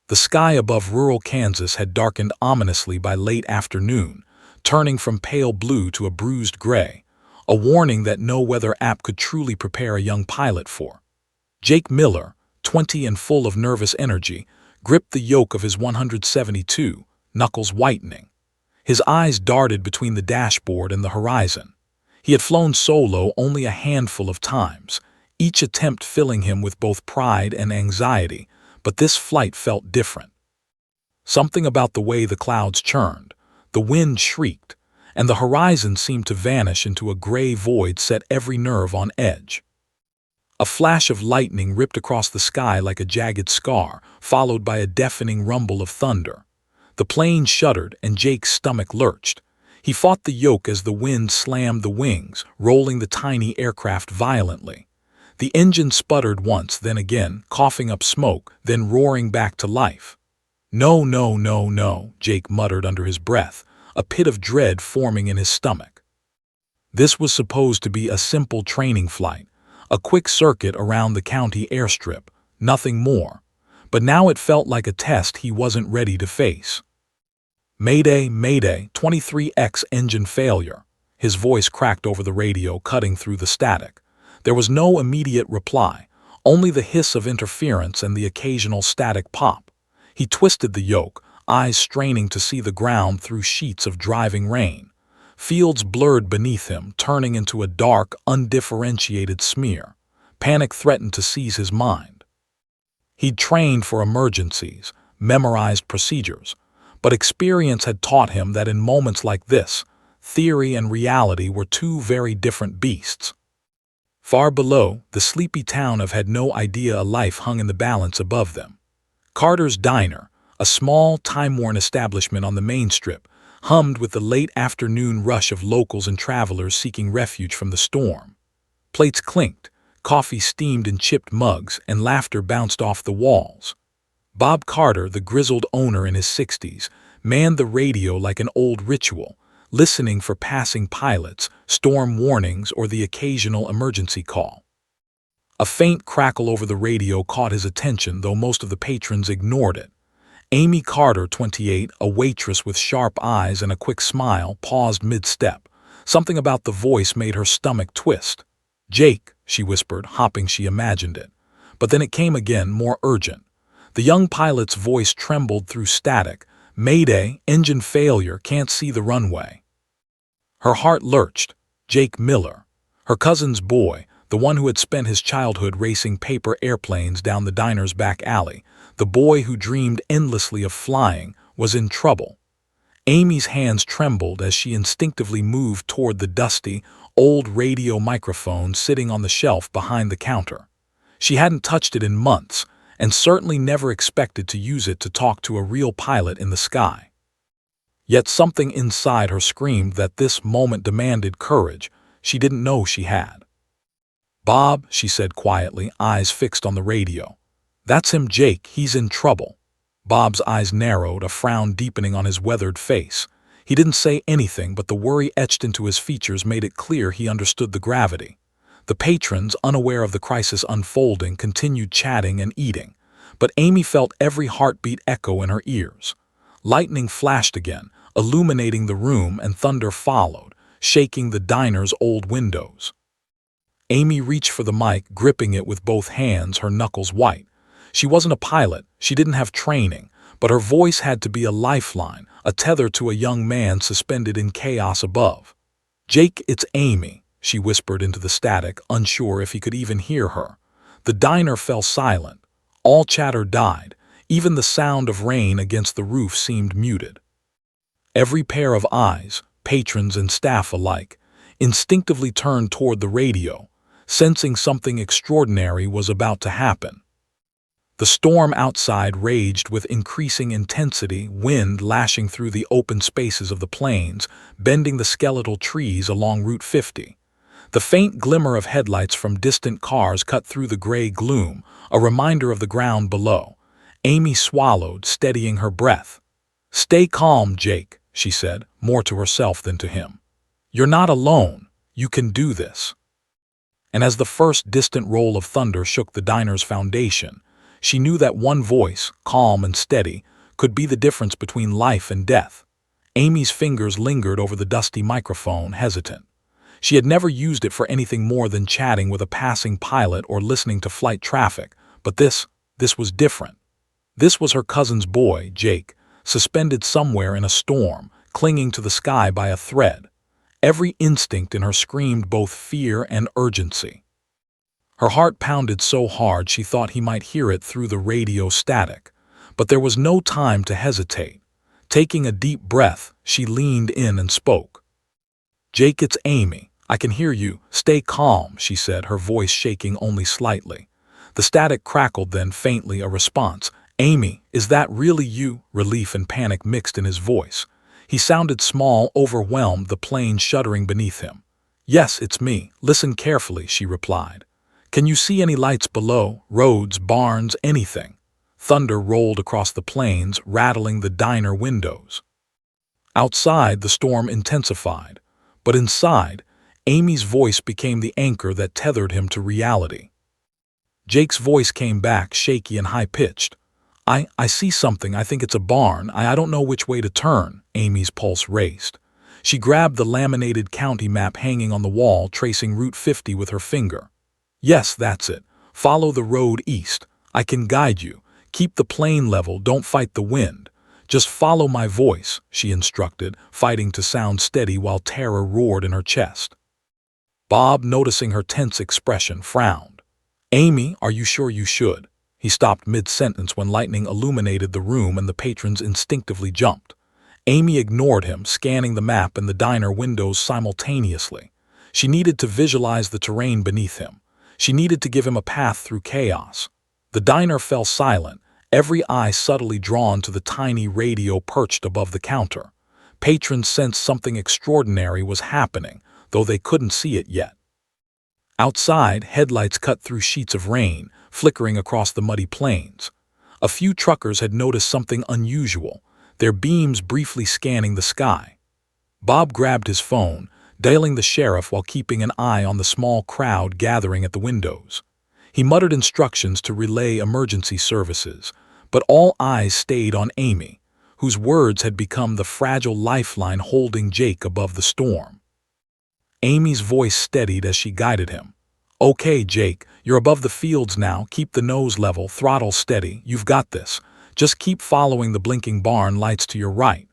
The sky above rural Kansas had darkened ominously by late afternoon, turning from pale blue to a bruised gray, a warning that no weather app could truly prepare a young pilot for. Jake Miller, 20 and full of nervous energy, gripped the yoke of his 172, knuckles whitening. His eyes darted between the dashboard and the horizon. He had flown solo only a handful of times, each attempt filling him with both pride and anxiety, but this flight felt different. Something about the way the clouds churned, the wind shrieked, and the horizon seemed to vanish into a gray void set every nerve on edge. A flash of lightning ripped across the sky like a jagged scar, followed by a deafening rumble of thunder. The plane shuddered and Jake's stomach lurched. He fought the yoke as the wind slammed the wings, rolling the tiny aircraft violently. The engine sputtered once, then again, coughing up smoke, then roaring back to life. "No, no, no, no," Jake muttered under his breath, a pit of dread forming in his stomach. This was supposed to be a simple training flight, a quick circuit around the county airstrip, nothing more. But now it felt like a test he wasn't ready to face. "Mayday, Mayday, 23X engine failure." His voice cracked over the radio, cutting through the static. There was no immediate reply, only the hiss of interference and the occasional static pop. He twisted the yoke, eyes straining to see the ground through sheets of driving rain. Fields blurred beneath him, turning into a dark, undifferentiated smear. Panic threatened to seize his mind. He'd trained for emergencies, memorized procedures, but experience had taught him that in moments like this, theory and reality were two very different beasts. Far below, the sleepy town of had no idea a life hung in the balance above them. Carter's Diner, a small, time-worn establishment on the main strip, hummed with the late afternoon rush of locals and travelers seeking refuge from the storm. Plates clinked, coffee steamed in chipped mugs, and laughter bounced off the walls. Bob Carter, the grizzled owner in his 60s, manned the radio like an old ritual, listening for passing pilots, storm warnings, or the occasional emergency call. A faint crackle over the radio caught his attention, though most of the patrons ignored it. Amy Carter, 28, a waitress with sharp eyes and a quick smile, paused mid-step. Something about the voice made her stomach twist. "Jake," she whispered, hoping she imagined it. But then it came again, more urgent. The young pilot's voice trembled through static. "Mayday, engine failure, can't see the runway." Her heart lurched. Jake Miller, her cousin's boy, the one who had spent his childhood racing paper airplanes down the diner's back alley, the boy who dreamed endlessly of flying, was in trouble. Amy's hands trembled as she instinctively moved toward the dusty, old radio microphone sitting on the shelf behind the counter. She hadn't touched it in months, and certainly never expected to use it to talk to a real pilot in the sky. Yet something inside her screamed that this moment demanded courage she didn't know she had. "Bob," she said quietly, eyes fixed on the radio. "That's him, Jake. He's in trouble." Bob's eyes narrowed, a frown deepening on his weathered face. He didn't say anything, but the worry etched into his features made it clear he understood the gravity. The patrons, unaware of the crisis unfolding, continued chatting and eating, but Amy felt every heartbeat echo in her ears. Lightning flashed again, illuminating the room, and thunder followed, shaking the diner's old windows. Amy reached for the mic, gripping it with both hands, her knuckles white. She wasn't a pilot, she didn't have training, but her voice had to be a lifeline, a tether to a young man suspended in chaos above. "Jake, it's Amy," she whispered into the static, unsure if he could even hear her. The diner fell silent. All chatter died. Even the sound of rain against the roof seemed muted. Every pair of eyes, patrons and staff alike, instinctively turned toward the radio, sensing something extraordinary was about to happen. The storm outside raged with increasing intensity, wind lashing through the open spaces of the plains, bending the skeletal trees along Route 50. The faint glimmer of headlights from distant cars cut through the gray gloom, a reminder of the ground below. Amy swallowed, steadying her breath. "Stay calm, Jake," she said, more to herself than to him. "You're not alone. You can do this." And as the first distant roll of thunder shook the diner's foundation, She knew that one voice, calm and steady, could be the difference between life and death. Amy's fingers lingered over the dusty microphone, hesitant. She had never used it for anything more than chatting with a passing pilot or listening to flight traffic, but this was different. This was her cousin's boy, Jake, suspended somewhere in a storm, clinging to the sky by a thread. Every instinct in her screamed both fear and urgency. Her heart pounded so hard she thought he might hear it through the radio static. But there was no time to hesitate. Taking a deep breath, she leaned in and spoke. "Jake, it's Amy. I can hear you. Stay calm," she said, her voice shaking only slightly. The static crackled, then faintly a response. "Amy, is that really you?" Relief and panic mixed in his voice. He sounded small, overwhelmed, the plane shuddering beneath him. "Yes, it's me. Listen carefully," she replied. "Can you see any lights below? Roads, barns, anything?" Thunder rolled across the plains, rattling the diner windows. Outside, the storm intensified. But inside, Amy's voice became the anchor that tethered him to reality. Jake's voice came back, shaky and high-pitched. I see something. I think it's a barn. I don't know which way to turn." Amy's pulse raced. She grabbed the laminated county map hanging on the wall, tracing Route 50 with her finger. "Yes, that's it. Follow the road east. I can guide you. Keep the plane level, don't fight the wind. Just follow my voice," she instructed, fighting to sound steady while terror roared in her chest. Bob, noticing her tense expression, frowned. "Amy, are you sure you should?" He stopped mid-sentence when lightning illuminated the room and the patrons instinctively jumped. Amy ignored him, scanning the map and the diner windows simultaneously. She needed to visualize the terrain beneath him. She needed to give him a path through chaos. The diner fell silent, every eye subtly drawn to the tiny radio perched above the counter. Patrons sensed something extraordinary was happening, though they couldn't see it yet. Outside, headlights cut through sheets of rain, flickering across the muddy plains. A few truckers had noticed something unusual, their beams briefly scanning the sky. Bob grabbed his phone, dialing the sheriff while keeping an eye on the small crowd gathering at the windows. He muttered instructions to relay emergency services, but all eyes stayed on Amy, whose words had become the fragile lifeline holding Jake above the storm. Amy's voice steadied as she guided him. "Okay, Jake, you're above the fields now. Keep the nose level, throttle steady. You've got this. Just keep following the blinking barn lights to your right."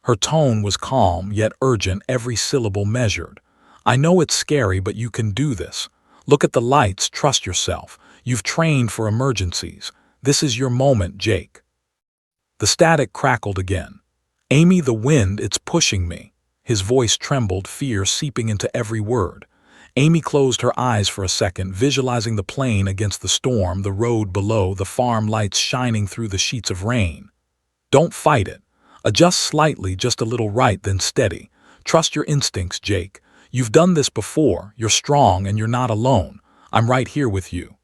Her tone was calm yet urgent, every syllable measured. "I know it's scary, but you can do this. Look at the lights, trust yourself. You've trained for emergencies. This is your moment, Jake." The static crackled again. "Amy, the wind, it's pushing me." His voice trembled, fear seeping into every word. Amy closed her eyes for a second, visualizing the plane against the storm, the road below, the farm lights shining through the sheets of rain. "Don't fight it. Adjust slightly, just a little right, then steady. Trust your instincts, Jake. You've done this before. You're strong and you're not alone. I'm right here with you."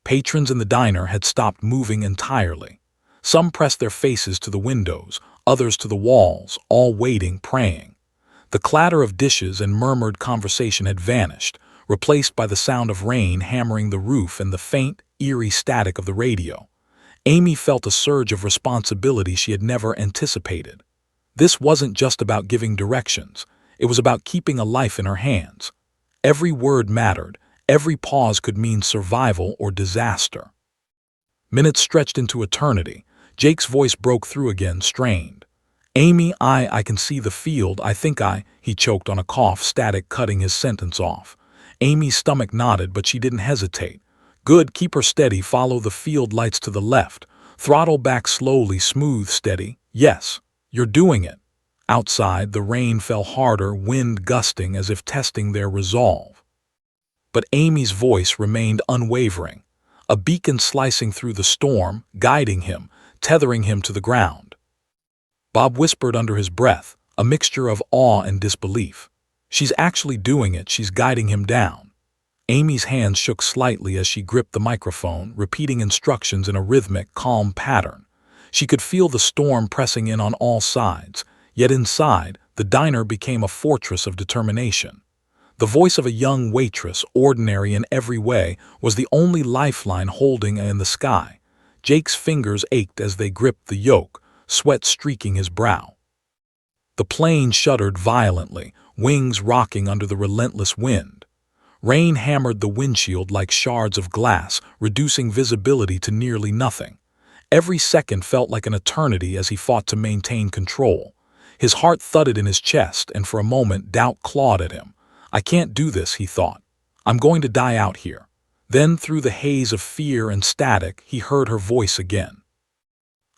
Patrons in the diner had stopped moving entirely. Some pressed their faces to the windows, others to the walls, all waiting, praying. The clatter of dishes and murmured conversation had vanished, replaced by the sound of rain hammering the roof and the faint, eerie static of the radio. Amy felt a surge of responsibility she had never anticipated. This wasn't just about giving directions. It was about keeping a life in her hands. Every word mattered. Every pause could mean survival or disaster. Minutes stretched into eternity. Jake's voice broke through again, strained. "Amy, I can see the field. I think He choked on a cough, static cutting his sentence off. Amy's stomach nodded, but she didn't hesitate. "Good, keep her steady. Follow the field lights to the left. Throttle back slowly, smooth, steady. Yes, you're doing it." Outside, the rain fell harder, wind gusting as if testing their resolve. But Amy's voice remained unwavering, a beacon slicing through the storm, guiding him, tethering him to the ground. Bob whispered under his breath, a mixture of awe and disbelief. "She's actually doing it. She's guiding him down." Amy's hands shook slightly as she gripped the microphone, repeating instructions in a rhythmic, calm pattern. She could feel the storm pressing in on all sides, yet inside, the diner became a fortress of determination. The voice of a young waitress, ordinary in every way, was the only lifeline holding in the sky, Jake's fingers ached as they gripped the yoke, sweat streaking his brow. The plane shuddered violently, wings rocking under the relentless wind. Rain hammered the windshield like shards of glass, reducing visibility to nearly nothing. Every second felt like an eternity as he fought to maintain control. His heart thudded in his chest, and for a moment doubt clawed at him. "I can't do this," he thought. "I'm going to die out here." Then, through the haze of fear and static, he heard her voice again.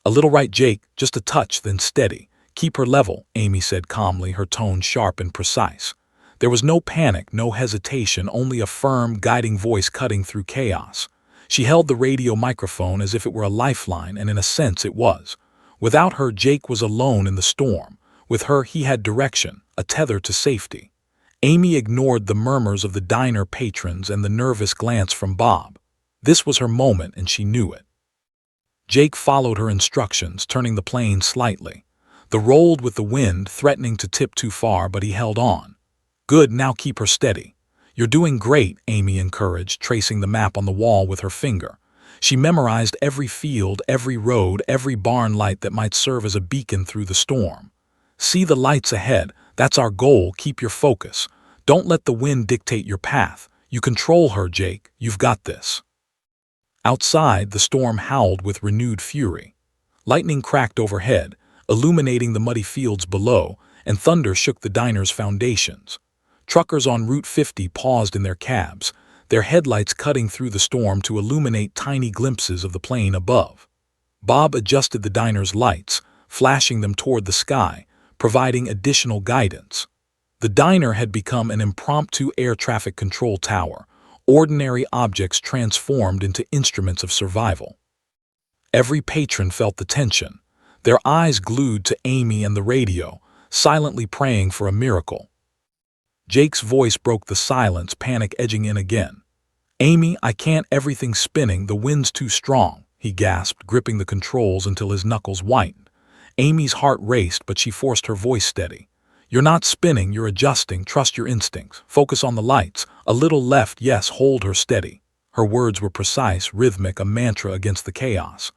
"A little right, Jake, just a touch, then steady. Keep her level," Amy said calmly, her tone sharp and precise. There was no panic, no hesitation, only a firm, guiding voice cutting through chaos. She held the radio microphone as if it were a lifeline, and in a sense it was. Without her, Jake was alone in the storm. With her, he had direction, a tether to safety. Amy ignored the murmurs of the diner patrons and the nervous glance from Bob. This was her moment, and she knew it. Jake followed her instructions, turning the plane slightly. The rolled with the wind, threatening to tip too far, but he held on. "Good, now keep her steady." "You're doing great," Amy encouraged, tracing the map on the wall with her finger. She memorized every field, every road, every barn light that might serve as a beacon through the storm. "See the lights ahead. That's our goal. Keep your focus. Don't let the wind dictate your path. You control her, Jake. You've got this." Outside, the storm howled with renewed fury. Lightning cracked overhead, illuminating the muddy fields below, and thunder shook the diner's foundations. Truckers on Route 50 paused in their cabs, their headlights cutting through the storm to illuminate tiny glimpses of the plain above. Bob adjusted the diner's lights, flashing them toward the sky, providing additional guidance. The diner had become an impromptu air traffic control tower, ordinary objects transformed into instruments of survival. Every patron felt the tension, their eyes glued to Amy and the radio, silently praying for a miracle. Jake's voice broke the silence, panic edging in again. "Amy, I can't, everything's spinning, the wind's too strong," he gasped, gripping the controls until his knuckles whitened. Amy's heart raced, but she forced her voice steady. "You're not spinning, you're adjusting, trust your instincts, focus on the lights, a little left, yes, hold her steady." Her words were precise, rhythmic, a mantra against the chaos.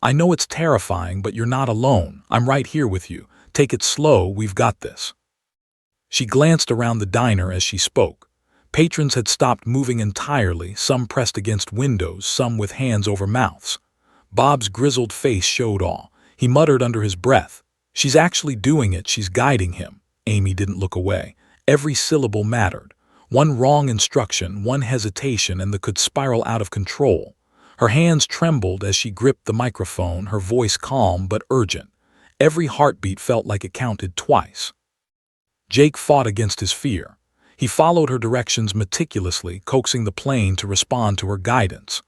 "I know it's terrifying, but you're not alone, I'm right here with you, take it slow, we've got this." She glanced around the diner as she spoke. Patrons had stopped moving entirely, some pressed against windows, some with hands over mouths. Bob's grizzled face showed awe. He muttered under his breath, "She's actually doing it, she's guiding him." Amy didn't look away. Every syllable mattered. One wrong instruction, one hesitation, and they could spiral out of control. Her hands trembled as she gripped the microphone, her voice calm but urgent. Every heartbeat felt like it counted twice. Jake fought against his fear. He followed her directions meticulously, coaxing the plane to respond to her guidance.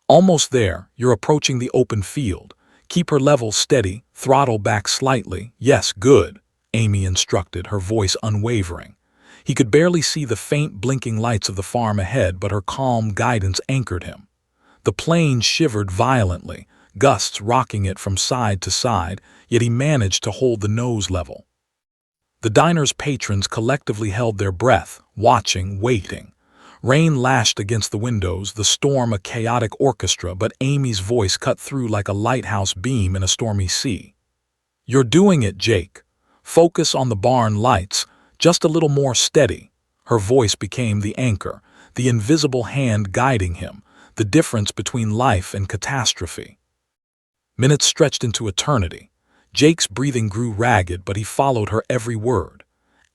"Almost there, you're approaching the open field. Keep her level steady, throttle back slightly." "Yes, good," Amy instructed, her voice unwavering. He could barely see the faint blinking lights of the farm ahead, but her calm guidance anchored him. The plane shivered violently, gusts rocking it from side to side, yet he managed to hold the nose level. The diner's patrons collectively held their breath, watching, waiting. Rain lashed against the windows, the storm a chaotic orchestra, but Amy's voice cut through like a lighthouse beam in a stormy sea. "You're doing it, Jake. Focus on the barn lights, just a little more steady." Her voice became the anchor, the invisible hand guiding him, the difference between life and catastrophe. Minutes stretched into eternity. Jake's breathing grew ragged, but he followed her every word.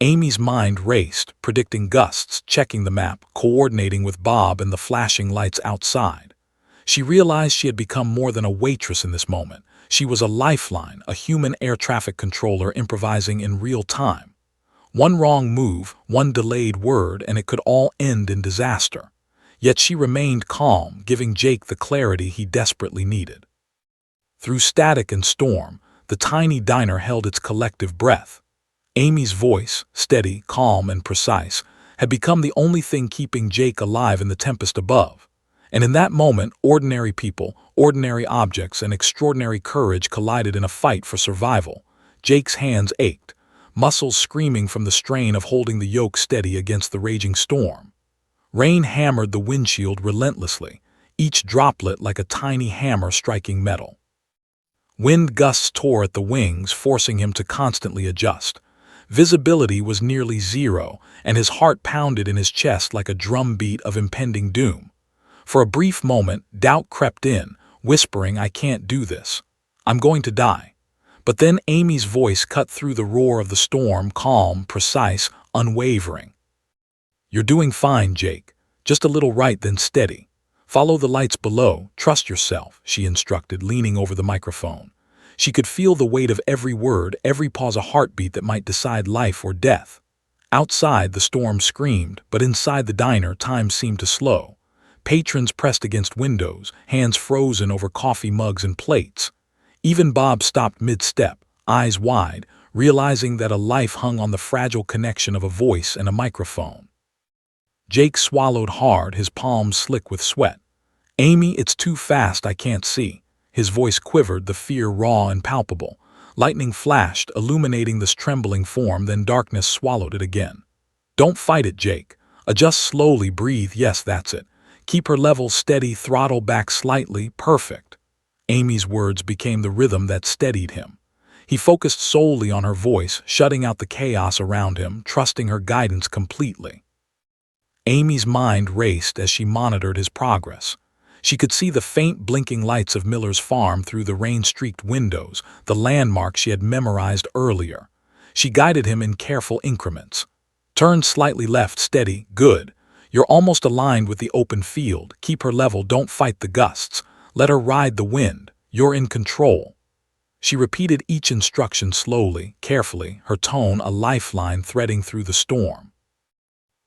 Amy's mind raced, predicting gusts, checking the map, coordinating with Bob and the flashing lights outside. She realized she had become more than a waitress in this moment. She was a lifeline, a human air traffic controller improvising in real time. One wrong move, one delayed word, and it could all end in disaster. Yet she remained calm, giving Jake the clarity he desperately needed. Through static and storm, the tiny diner held its collective breath. Amy's voice, steady, calm, and precise, had become the only thing keeping Jake alive in the tempest above. And in that moment, ordinary people, ordinary objects, and extraordinary courage collided in a fight for survival. Jake's hands ached, muscles screaming from the strain of holding the yoke steady against the raging storm. Rain hammered the windshield relentlessly, each droplet like a tiny hammer striking metal. Wind gusts tore at the wings, forcing him to constantly adjust. Visibility was nearly zero, and his heart pounded in his chest like a drumbeat of impending doom. For a brief moment, doubt crept in, whispering, "I can't do this. I'm going to die." But then Amy's voice cut through the roar of the storm, calm, precise, unwavering. "You're doing fine, Jake. Just a little right, then steady. Follow the lights below, trust yourself," she instructed, leaning over the microphone. She could feel the weight of every word, every pause a heartbeat that might decide life or death. Outside, the storm screamed, but inside the diner, time seemed to slow. Patrons pressed against windows, hands frozen over coffee mugs and plates. Even Bob stopped mid-step, eyes wide, realizing that a life hung on the fragile connection of a voice and a microphone. Jake swallowed hard, his palms slick with sweat. "Amy, it's too fast, I can't see." His voice quivered, the fear raw and palpable. Lightning flashed, illuminating this trembling form, then darkness swallowed it again. "Don't fight it, Jake. Adjust slowly, breathe, yes, that's it. Keep her level steady, throttle back slightly, perfect." Amy's words became the rhythm that steadied him. He focused solely on her voice, shutting out the chaos around him, trusting her guidance completely. Amy's mind raced as she monitored his progress. She could see the faint blinking lights of Miller's farm through the rain-streaked windows, the landmark she had memorized earlier. She guided him in careful increments. "Turn slightly left, steady, good. You're almost aligned with the open field. Keep her level, don't fight the gusts. Let her ride the wind. You're in control." She repeated each instruction slowly, carefully, her tone a lifeline threading through the storm.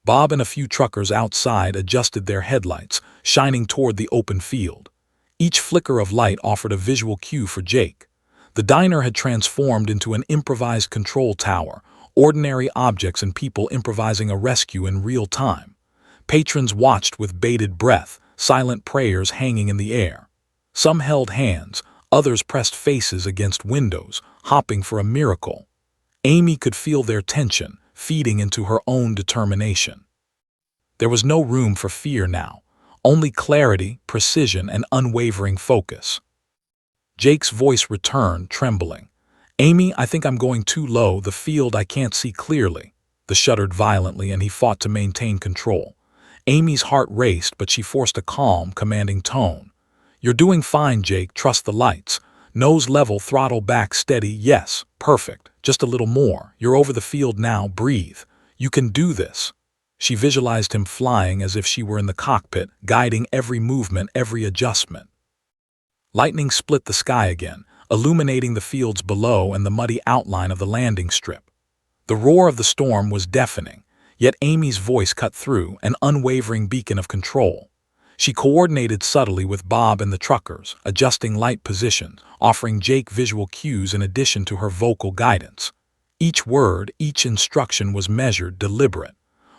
Bob and a few truckers outside adjusted their headlights, shining toward the open field. Each flicker of light offered a visual cue for Jake. The diner had transformed into an improvised control tower, ordinary objects and people improvising a rescue in real time. Patrons watched with bated breath, silent prayers hanging in the air. Some held hands, others pressed faces against windows, hoping for a miracle. Amy could feel their tension, feeding into her own determination. There was no room for fear now, only clarity, precision, and unwavering focus. Jake's voice returned, trembling. "Amy, I think I'm going too low, the field I can't see clearly." The shuddered violently, and he fought to maintain control. Amy's heart raced, but she forced a calm, commanding tone. "You're doing fine, Jake, trust the lights. Nose level, throttle back steady, yes, perfect. Just a little more. You're over the field now, breathe. You can do this." She visualized him flying as if she were in the cockpit, guiding every movement, every adjustment. Lightning split the sky again, illuminating the fields below and the muddy outline of the landing strip. The roar of the storm was deafening, yet Amy's voice cut through, an unwavering beacon of control. She coordinated subtly with Bob and the truckers, adjusting light positions, offering Jake visual cues in addition to her vocal guidance. Each word, each instruction was measured, deliberate.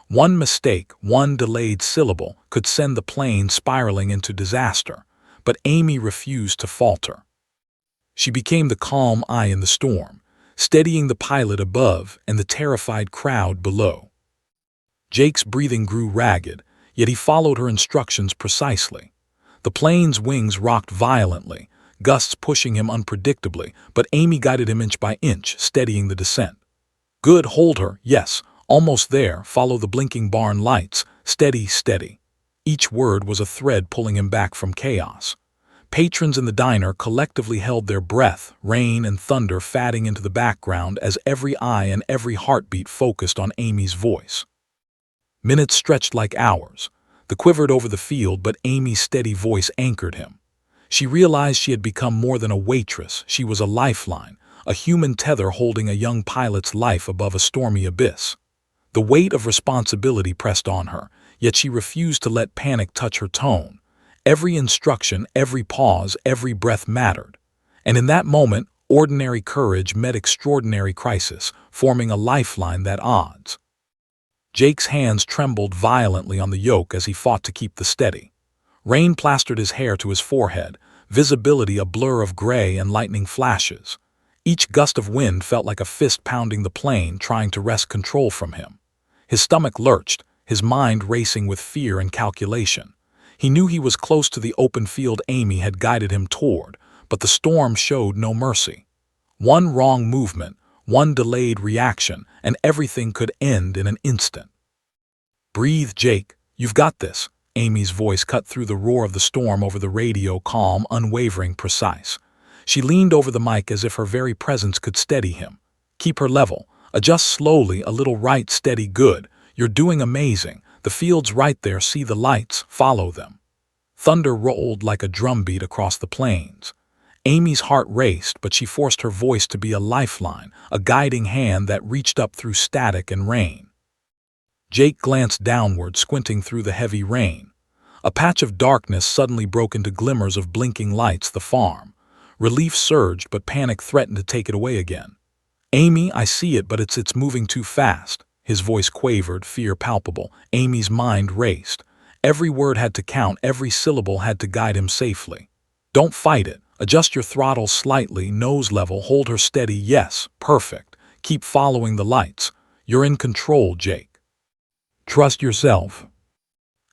One mistake, one delayed syllable, could send the plane spiraling into disaster, but Amy refused to falter. She became the calm eye in the storm, steadying the pilot above and the terrified crowd below. Jake's breathing grew ragged, yet he followed her instructions precisely. The plane's wings rocked violently, gusts pushing him unpredictably, but Amy guided him inch by inch, steadying the descent. "Good, hold her, yes, almost there, follow the blinking barn lights, steady, steady." Each word was a thread pulling him back from chaos. Patrons in the diner collectively held their breath, rain and thunder fading into the background as every eye and every heartbeat focused on Amy's voice. Minutes stretched like hours. The quivered over the field, but Amy's steady voice anchored him. She realized she had become more than a waitress. She was a lifeline, a human tether holding a young pilot's life above a stormy abyss. The weight of responsibility pressed on her, yet she refused to let panic touch her tone. Every instruction, every pause, every breath mattered. And in that moment, ordinary courage met extraordinary crisis, forming a lifeline that odds. Jake's hands trembled violently on the yoke as he fought to keep the steady. Rain plastered his hair to his forehead, visibility a blur of gray and lightning flashes. Each gust of wind felt like a fist pounding the plane, trying to wrest control from him. His stomach lurched, his mind racing with fear and calculation. He knew he was close to the open field Amy had guided him toward, but the storm showed no mercy. One wrong movement, one delayed reaction, and everything could end in an instant. "Breathe, Jake. You've got this." Amy's voice cut through the roar of the storm over the radio, calm, unwavering, precise. She leaned over the mic as if her very presence could steady him. "Keep her level. Adjust slowly, a little right, steady, good. You're doing amazing. The field's right there, see the lights, follow them." Thunder rolled like a drumbeat across the plains. Amy's heart raced, but she forced her voice to be a lifeline, a guiding hand that reached up through static and rain. Jake glanced downward, squinting through the heavy rain. A patch of darkness suddenly broke into glimmers of blinking lights, the farm. Relief surged, but panic threatened to take it away again. "Amy, I see it, but it's moving too fast." His voice quavered, fear palpable. Amy's mind raced. Every word had to count, every syllable had to guide him safely. "Don't fight it. Adjust your throttle slightly, nose level, hold her steady. Yes, perfect. Keep following the lights. You're in control, Jake. Trust yourself."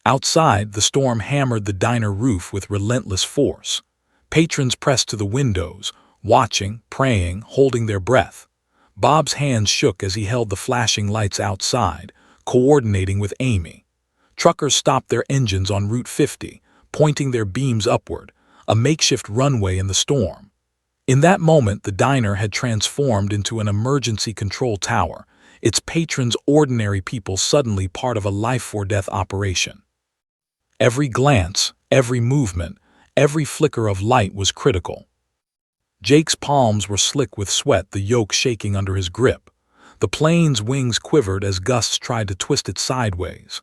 Outside, the storm hammered the diner roof with relentless force. Patrons pressed to the windows, watching, praying, holding their breath. Bob's hands shook as he held the flashing lights outside, coordinating with Amy. Truckers stopped their engines on Route 50, pointing their beams upward, a makeshift runway in the storm. In that moment, the diner had transformed into an emergency control tower, its patrons ordinary people suddenly part of a life-or-death operation. Every glance, every movement, every flicker of light was critical. Jake's palms were slick with sweat, the yoke shaking under his grip. The plane's wings quivered as gusts tried to twist it sideways.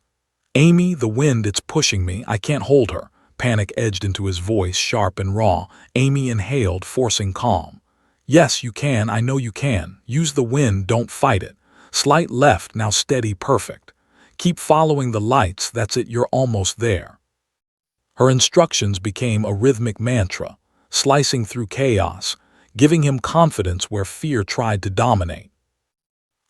"Amy, the wind, it's pushing me. I can't hold her." Panic edged into his voice, sharp and raw. Amy inhaled, forcing calm. "Yes, you can. I know you can. Use the wind, don't fight it. Slight left, now steady, perfect. Keep following the lights, that's it, you're almost there." Her instructions became a rhythmic mantra, slicing through chaos, giving him confidence where fear tried to dominate.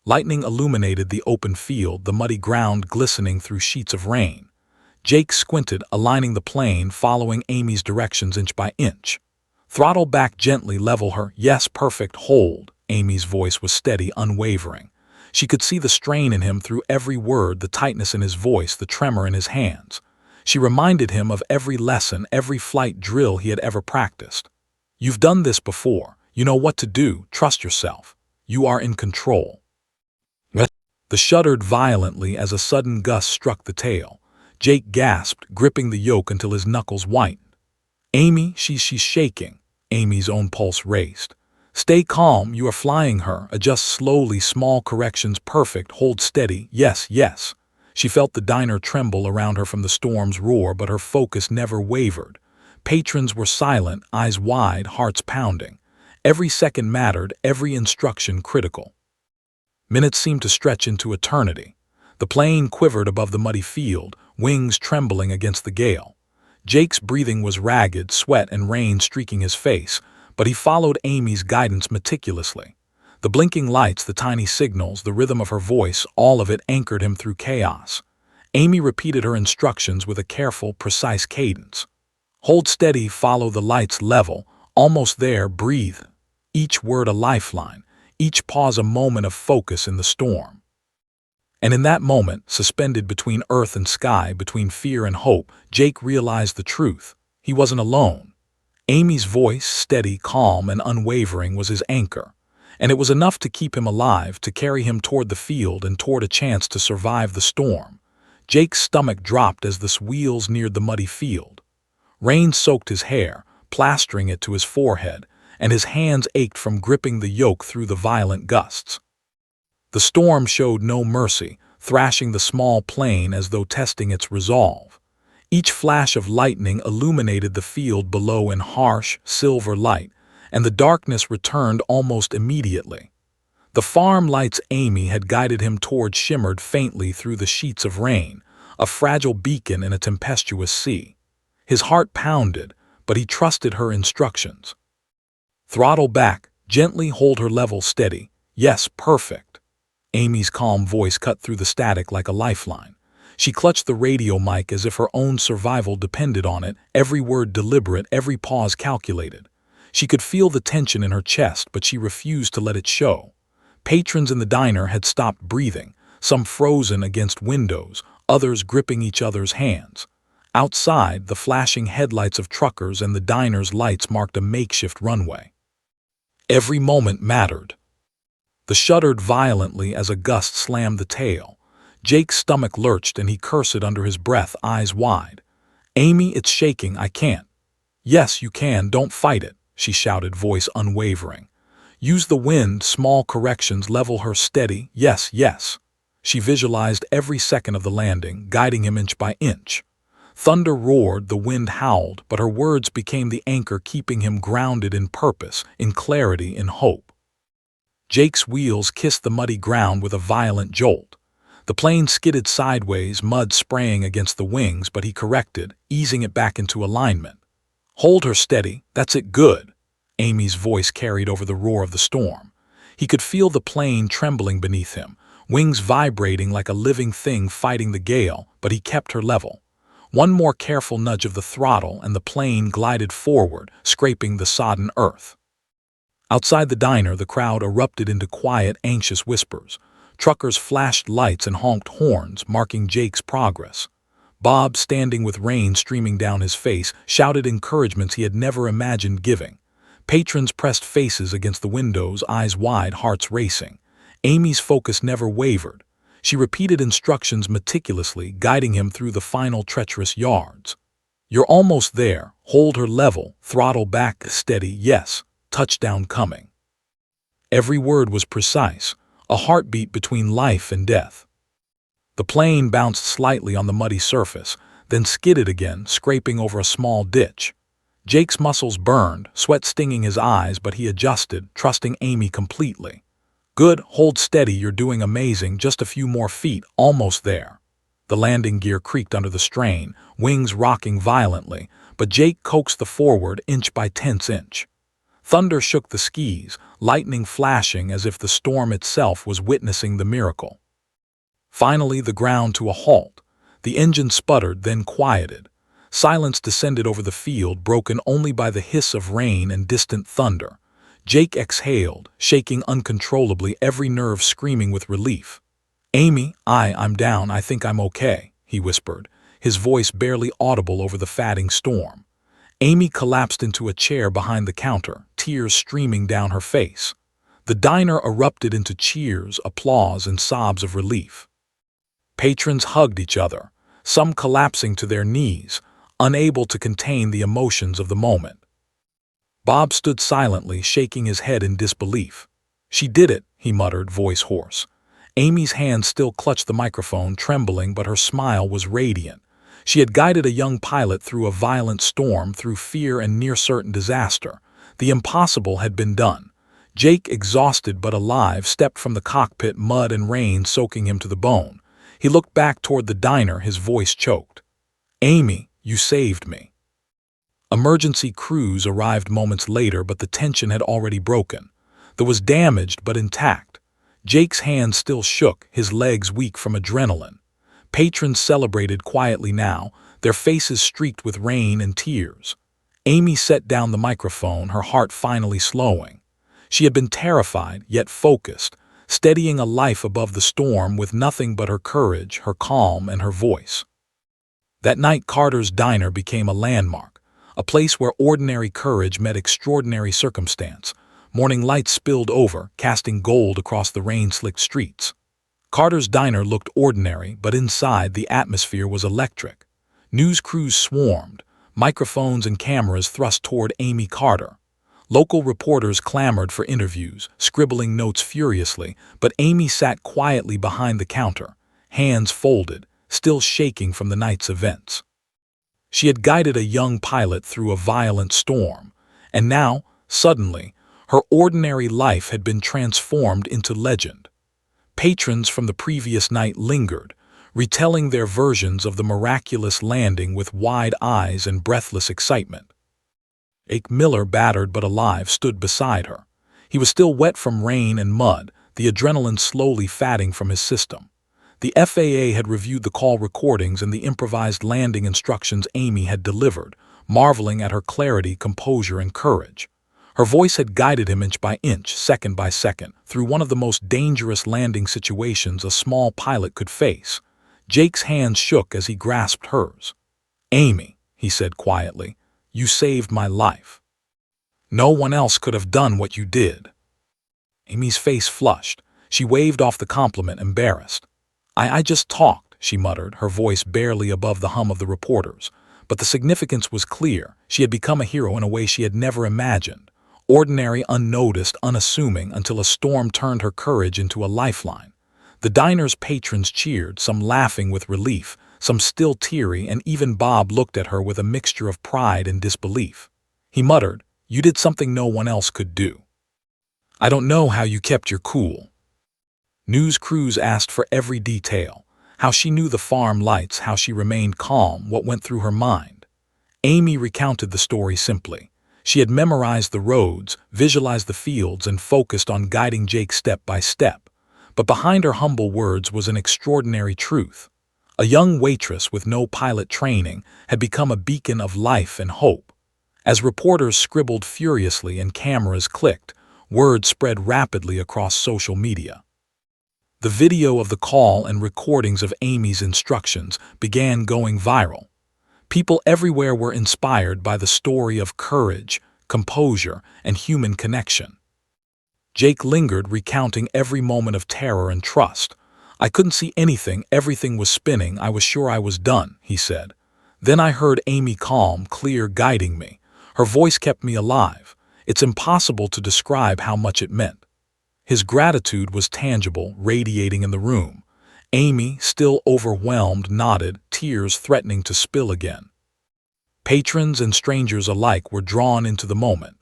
Lightning illuminated the open field, the muddy ground glistening through sheets of rain. Jake squinted, aligning the plane, following Amy's directions inch by inch. "Throttle back gently, level her. Yes, perfect, hold." Amy's voice was steady, unwavering. She could see the strain in him through every word, the tightness in his voice, the tremor in his hands. She reminded him of every lesson, every flight drill he had ever practiced. "You've done this before. You know what to do. Trust yourself. You are in control." The shuddered violently as a sudden gust struck the tail. Jake gasped, gripping the yoke until his knuckles whitened. "Amy, she's shaking." Amy's own pulse raced. "Stay calm, you are flying her. Adjust slowly, small corrections, perfect. Hold steady. Yes, yes." She felt the diner tremble around her from the storm's roar, but her focus never wavered. Patrons were silent, eyes wide, hearts pounding. Every second mattered, every instruction critical. Minutes seemed to stretch into eternity. The plane quivered above the muddy field, wings trembling against the gale. Jake's breathing was ragged, sweat and rain streaking his face, but he followed Amy's guidance meticulously. The blinking lights, the tiny signals, the rhythm of her voice, all of it anchored him through chaos. Amy repeated her instructions with a careful, precise cadence. "Hold steady, follow the lights, level. Almost there, breathe." Each word a lifeline, each pause a moment of focus in the storm. And in that moment, suspended between earth and sky, between fear and hope, Jake realized the truth. He wasn't alone. Amy's voice, steady, calm, and unwavering, was his anchor. And it was enough to keep him alive, to carry him toward the field and toward a chance to survive the storm. Jake's stomach dropped as the wheels neared the muddy field. Rain soaked his hair, plastering it to his forehead, and his hands ached from gripping the yoke through the violent gusts. The storm showed no mercy, thrashing the small plane as though testing its resolve. Each flash of lightning illuminated the field below in harsh, silver light, and the darkness returned almost immediately. The farm lights Amy had guided him toward shimmered faintly through the sheets of rain, a fragile beacon in a tempestuous sea. His heart pounded, but he trusted her instructions. "Throttle back, gently, hold her level, steady. Yes, perfect." Amy's calm voice cut through the static like a lifeline. She clutched the radio mic as if her own survival depended on it, every word deliberate, every pause calculated. She could feel the tension in her chest, but she refused to let it show. Patrons in the diner had stopped breathing, some frozen against windows, others gripping each other's hands. Outside, the flashing headlights of truckers and the diner's lights marked a makeshift runway. Every moment mattered. The shuddered violently as a gust slammed the tail. Jake's stomach lurched and he cursed under his breath, eyes wide. "Amy, it's shaking, I can't." "Yes, you can, don't fight it," she shouted, voice unwavering. "Use the wind, small corrections, level her steady, yes, yes." She visualized every second of the landing, guiding him inch by inch. Thunder roared, the wind howled, but her words became the anchor keeping him grounded in purpose, in clarity, in hope. Jake's wheels kissed the muddy ground with a violent jolt. The plane skidded sideways, mud spraying against the wings, but he corrected, easing it back into alignment. "Hold her steady, that's it, good." Amy's voice carried over the roar of the storm. He could feel the plane trembling beneath him, wings vibrating like a living thing fighting the gale, but he kept her level. One more careful nudge of the throttle and the plane glided forward, scraping the sodden earth. Outside the diner, the crowd erupted into quiet, anxious whispers. Truckers flashed lights and honked horns, marking Jake's progress. Bob, standing with rain streaming down his face, shouted encouragements he had never imagined giving. Patrons pressed faces against the windows, eyes wide, hearts racing. Amy's focus never wavered. She repeated instructions meticulously, guiding him through the final treacherous yards. "You're almost there. Hold her level. Throttle back, steady, yes. Touchdown coming." Every word was precise, a heartbeat between life and death. The plane bounced slightly on the muddy surface, then skidded again, scraping over a small ditch. Jake's muscles burned, sweat stinging his eyes, but he adjusted, trusting Amy completely. "Good, hold steady, you're doing amazing, just a few more feet, almost there." The landing gear creaked under the strain, wings rocking violently, but Jake coaxed the forward inch by tenth inch. Thunder shook the skis, lightning flashing as if the storm itself was witnessing the miracle. Finally, the ground to a halt. The engine sputtered, then quieted. Silence descended over the field, broken only by the hiss of rain and distant thunder. Jake exhaled, shaking uncontrollably, every nerve screaming with relief. "Amy, I'm down, I think I'm okay," he whispered, his voice barely audible over the fatting storm. Amy collapsed into a chair behind the counter, tears streaming down her face. The diner erupted into cheers, applause, and sobs of relief. Patrons hugged each other, some collapsing to their knees, unable to contain the emotions of the moment. Bob stood silently, shaking his head in disbelief. "She did it," he muttered, voice hoarse. Amy's hand still clutched the microphone, trembling, but her smile was radiant. She had guided a young pilot through a violent storm, through fear and near-certain disaster. The impossible had been done. Jake, exhausted but alive, stepped from the cockpit, mud and rain soaking him to the bone. He looked back toward the diner, his voice choked. "Amy, you saved me." Emergency crews arrived moments later, but the tension had already broken. There was damaged but intact. Jake's hand still shook, his legs weak from adrenaline. Patrons celebrated quietly now, their faces streaked with rain and tears. Amy set down the microphone, her heart finally slowing. She had been terrified, yet focused, steadying a life above the storm with nothing but her courage, her calm, and her voice. That night, Carter's Diner became a landmark, a place where ordinary courage met extraordinary circumstance. Morning lights spilled over, casting gold across the rain-slicked streets. Carter's Diner looked ordinary, but inside the atmosphere was electric. News crews swarmed, microphones and cameras thrust toward Amy Carter. Local reporters clamored for interviews, scribbling notes furiously, but Amy sat quietly behind the counter, hands folded, still shaking from the night's events. She had guided a young pilot through a violent storm, and now, suddenly, her ordinary life had been transformed into legend. Patrons from the previous night lingered, retelling their versions of the miraculous landing with wide eyes and breathless excitement. Ike Miller, battered but alive, stood beside her. He was still wet from rain and mud, the adrenaline slowly fatting from his system. The FAA had reviewed the call recordings and the improvised landing instructions Amy had delivered, marveling at her clarity, composure, and courage. Her voice had guided him inch by inch, second by second, through one of the most dangerous landing situations a small pilot could face. Jake's hands shook as he grasped hers. "Amy," he said quietly, "you saved my life. No one else could have done what you did." Amy's face flushed. She waved off the compliment, embarrassed. I just talked," she muttered, her voice barely above the hum of the reporters. But the significance was clear. She had become a hero in a way she had never imagined. Ordinary, unnoticed, unassuming, until a storm turned her courage into a lifeline. The diner's patrons cheered, some laughing with relief, some still teary, and even Bob looked at her with a mixture of pride and disbelief. He muttered, "You did something no one else could do. I don't know how you kept your cool." News crews asked for every detail, how she knew the farm lights, how she remained calm, what went through her mind. Amy recounted the story simply. She had memorized the roads, visualized the fields, and focused on guiding Jake step by step. But behind her humble words was an extraordinary truth. A young waitress with no pilot training had become a beacon of life and hope. As reporters scribbled furiously and cameras clicked, word spread rapidly across social media. The video of the call and recordings of Amy's instructions began going viral. People everywhere were inspired by the story of courage, composure, and human connection. Jake lingered, recounting every moment of terror and trust. "I couldn't see anything, everything was spinning, I was sure I was done," he said. "Then I heard Amy calm, clear, guiding me. Her voice kept me alive. It's impossible to describe how much it meant." His gratitude was tangible, radiating in the room. Amy, still overwhelmed, nodded, tears threatening to spill again. Patrons and strangers alike were drawn into the moment,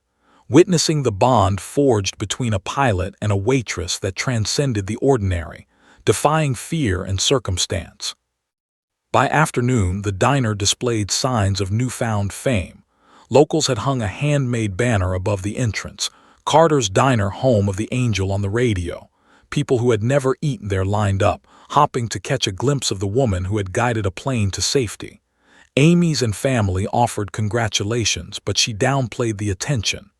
witnessing the bond forged between a pilot and a waitress that transcended the ordinary, defying fear and circumstance. By afternoon, the diner displayed signs of newfound fame. Locals had hung a handmade banner above the entrance, "Carter's Diner, home of the Angel," on the radio. People who had never eaten there lined up, hopping to catch a glimpse of the woman who had guided a plane to safety. Amy's and family offered congratulations, but she downplayed the attention.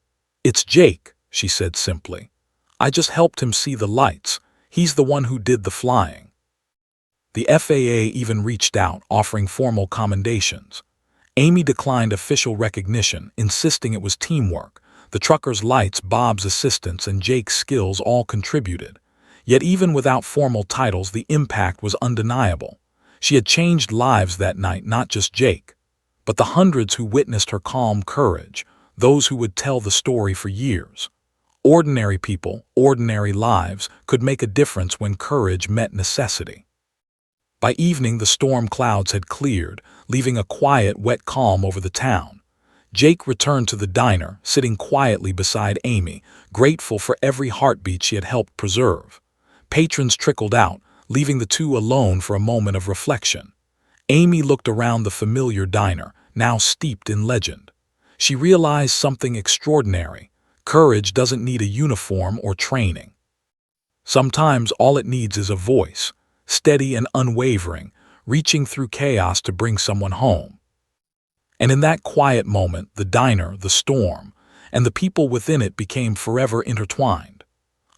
"It's Jake," she said simply. "I just helped him see the lights. He's the one who did the flying." The FAA even reached out, offering formal commendations. Amy declined official recognition, insisting it was teamwork. The trucker's lights, Bob's assistance, and Jake's skills all contributed. Yet even without formal titles, the impact was undeniable. She had changed lives that night, not just Jake, but the hundreds who witnessed her calm courage, those who would tell the story for years. Ordinary people, ordinary lives, could make a difference when courage met necessity. By evening, the storm clouds had cleared, leaving a quiet, wet calm over the town. Jake returned to the diner, sitting quietly beside Amy, grateful for every heartbeat she had helped preserve. Patrons trickled out, leaving the two alone for a moment of reflection. Amy looked around the familiar diner, now steeped in legend. She realized something extraordinary. Courage doesn't need a uniform or training. Sometimes all it needs is a voice, steady and unwavering, reaching through chaos to bring someone home. And in that quiet moment, the diner, the storm, and the people within it became forever intertwined.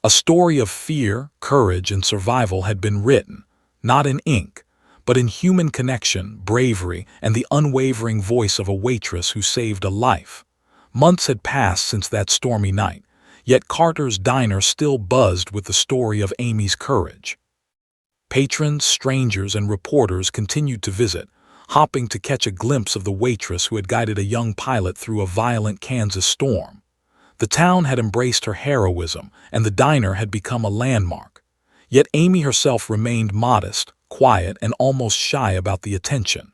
A story of fear, courage, and survival had been written, not in ink, but in human connection, bravery, and the unwavering voice of a waitress who saved a life. Months had passed since that stormy night, yet Carter's Diner still buzzed with the story of Amy's courage. Patrons, strangers, and reporters continued to visit, hopping to catch a glimpse of the waitress who had guided a young pilot through a violent Kansas storm. The town had embraced her heroism, and the diner had become a landmark. Yet Amy herself remained modest, quiet, and almost shy about the attention.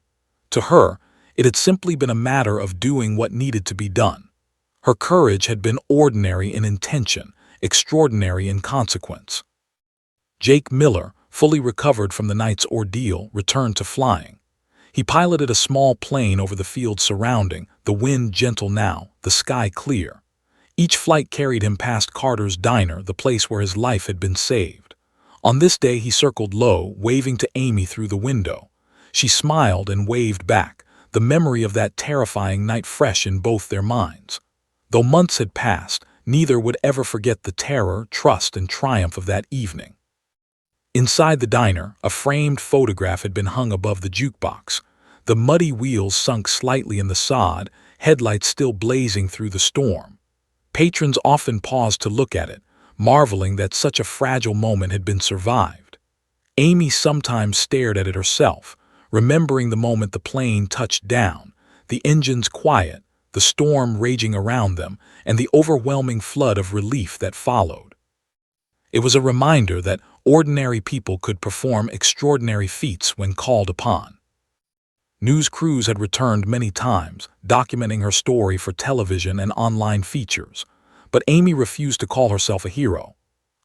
To her, it had simply been a matter of doing what needed to be done. Her courage had been ordinary in intention, extraordinary in consequence. Jake Miller, fully recovered from the night's ordeal, returned to flying. He piloted a small plane over the fields surrounding, the wind gentle now, the sky clear. Each flight carried him past Carter's Diner, the place where his life had been saved. On this day he circled low, waving to Amy through the window. She smiled and waved back, the memory of that terrifying night fresh in both their minds. Though months had passed, neither would ever forget the terror, trust, and triumph of that evening. Inside the diner, a framed photograph had been hung above the jukebox. The muddy wheels sunk slightly in the sod, headlights still blazing through the storm. Patrons often paused to look at it, marveling that such a fragile moment had been survived. Amy sometimes stared at it herself, remembering the moment the plane touched down, the engines quiet, the storm raging around them, and the overwhelming flood of relief that followed. It was a reminder that ordinary people could perform extraordinary feats when called upon. News crews had returned many times, documenting her story for television and online features. But Amy refused to call herself a hero.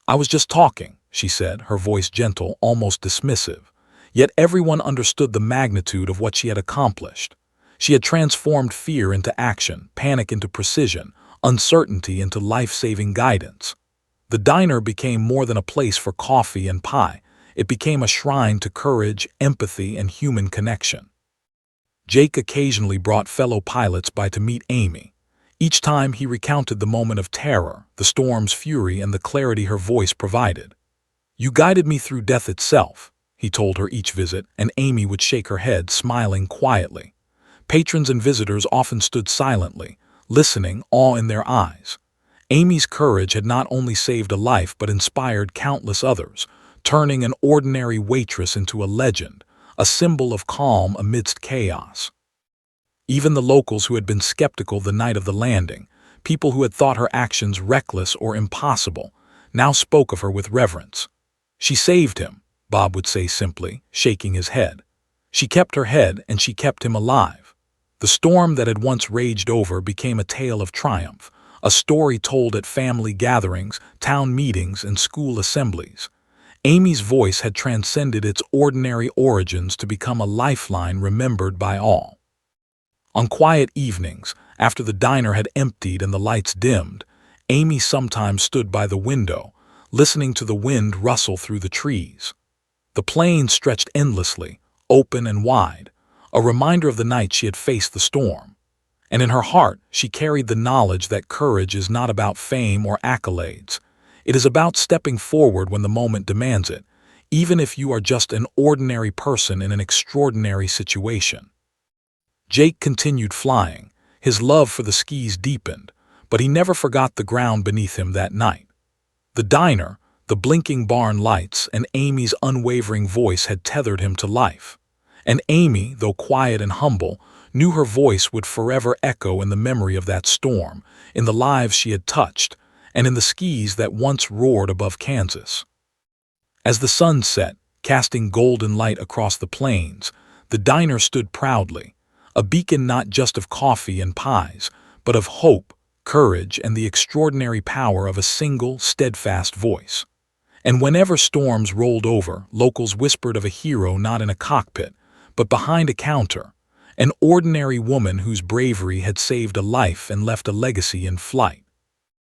"I was just talking," she said, her voice gentle, almost dismissive. Yet everyone understood the magnitude of what she had accomplished. She had transformed fear into action, panic into precision, uncertainty into life-saving guidance. The diner became more than a place for coffee and pie. It became a shrine to courage, empathy, and human connection. Jake occasionally brought fellow pilots by to meet Amy. Each time he recounted the moment of terror, the storm's fury, and the clarity her voice provided. "You guided me through death itself," he told her each visit, and Amy would shake her head, smiling quietly. Patrons and visitors often stood silently, listening, awe in their eyes. Amy's courage had not only saved a life but inspired countless others, turning an ordinary waitress into a legend, a symbol of calm amidst chaos. Even the locals who had been skeptical the night of the landing, people who had thought her actions reckless or impossible, now spoke of her with reverence. "She saved him," Bob would say simply, shaking his head. "She kept her head and she kept him alive." The storm that had once raged over became a tale of triumph, a story told at family gatherings, town meetings, and school assemblies. Amy's voice had transcended its ordinary origins to become a lifeline remembered by all. On quiet evenings, after the diner had emptied and the lights dimmed, Amy sometimes stood by the window, listening to the wind rustle through the trees. The plain stretched endlessly, open and wide, a reminder of the night she had faced the storm. And in her heart, she carried the knowledge that courage is not about fame or accolades. It is about stepping forward when the moment demands it, even if you are just an ordinary person in an extraordinary situation. Jake continued flying. His love for the skis deepened, but he never forgot the ground beneath him that night. The diner, the blinking barn lights, and Amy's unwavering voice had tethered him to life. And Amy, though quiet and humble, knew her voice would forever echo in the memory of that storm, in the lives she had touched, and in the skis that once roared above Kansas. As the sun set, casting golden light across the plains, the diner stood proudly, a beacon not just of coffee and pies, but of hope, courage, and the extraordinary power of a single, steadfast voice. And whenever storms rolled over, locals whispered of a hero not in a cockpit, but behind a counter, an ordinary woman whose bravery had saved a life and left a legacy in flight.